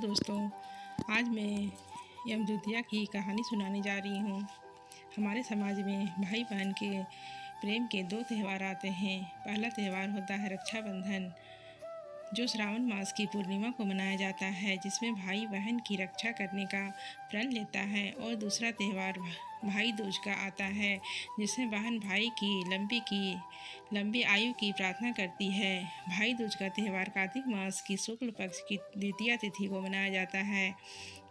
दोस्तों, आज मैं यमदूतिया की कहानी सुनाने जा रही हूँ। हमारे समाज में भाई बहन के प्रेम के दो त्यौहार आते हैं। पहला त्यौहार होता है रक्षाबंधन, जो श्रावण मास की पूर्णिमा को मनाया जाता है, जिसमें भाई बहन की रक्षा करने का प्रण लेता है। और दूसरा त्यौहार भाई दूज का आता है, जिसमें बहन भाई की लंबी आयु की प्रार्थना करती है। भाई दूज का त्यौहार कार्तिक मास की शुक्ल पक्ष की द्वितीया तिथि को मनाया जाता है।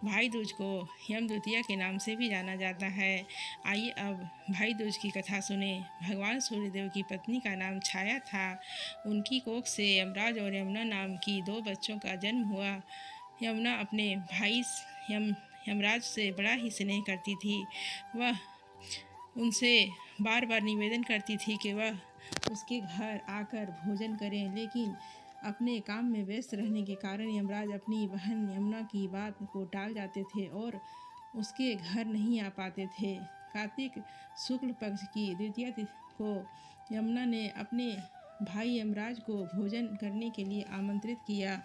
भाई दूज को यम द्वितीया के नाम से भी जाना जाता है। आइए अब भाई दूज की कथा सुने। भगवान सूर्यदेव की पत्नी का नाम छाया था। उनकी कोख से यमराज और यमुना नाम की दो बच्चों का जन्म हुआ। यमुना अपने भाई यमराज से बड़ा ही स्नेह करती थी। वह उनसे बार बार निवेदन करती थी कि वह उसके घर आकर भोजन करें, लेकिन अपने काम में व्यस्त रहने के कारण यमराज अपनी बहन यमुना की बात को टाल जाते थे और उसके घर नहीं आ पाते थे। कार्तिक शुक्ल पक्ष की द्वितीया तिथि को यमुना ने अपने भाई यमराज को भोजन करने के लिए आमंत्रित किया।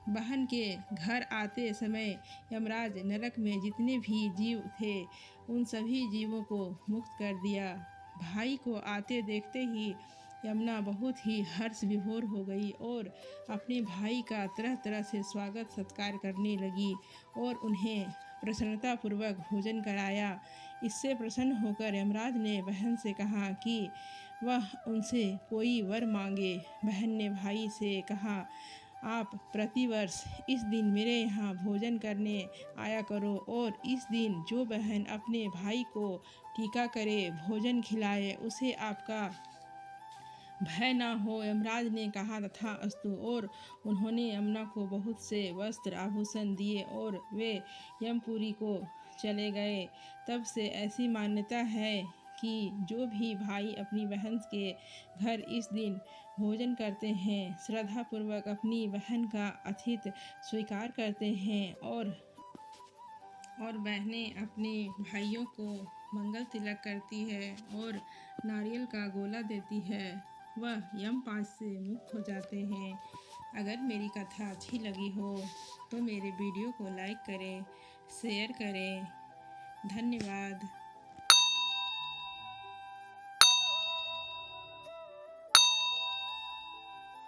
बहन के घर आते समय यमराज नरक में जितने भी जीव थे उन सभी जीवों को मुक्त कर दिया। भाई को आते देखते ही यमुना बहुत ही हर्ष विभोर हो गई और अपने भाई का तरह तरह से स्वागत सत्कार करने लगी और उन्हें प्रसन्नतापूर्वक भोजन कराया। इससे प्रसन्न होकर यमराज ने बहन से कहा कि वह उनसे कोई वर मांगे। बहन ने भाई से कहा, आप प्रतिवर्ष इस दिन मेरे यहाँ भोजन करने आया करो और इस दिन जो बहन अपने भाई को टीका करे, भोजन खिलाए, उसे आपका भय ना हो। यमराज ने कहा तथा अस्तु, और उन्होंने यमुना को बहुत से वस्त्र आभूषण दिए और वे यमपुरी को चले गए। तब से ऐसी मान्यता है कि जो भी भाई अपनी बहन के घर इस दिन भोजन करते हैं, श्रद्धापूर्वक अपनी बहन का आतिथ्य स्वीकार करते हैं और बहनें अपने भाइयों को मंगल तिलक करती है और नारियल का गोला देती है, वह यमपाश से मुक्त हो जाते हैं। अगर मेरी कथा अच्छी लगी हो तो मेरे वीडियो को लाइक करें, शेयर करें। धन्यवाद।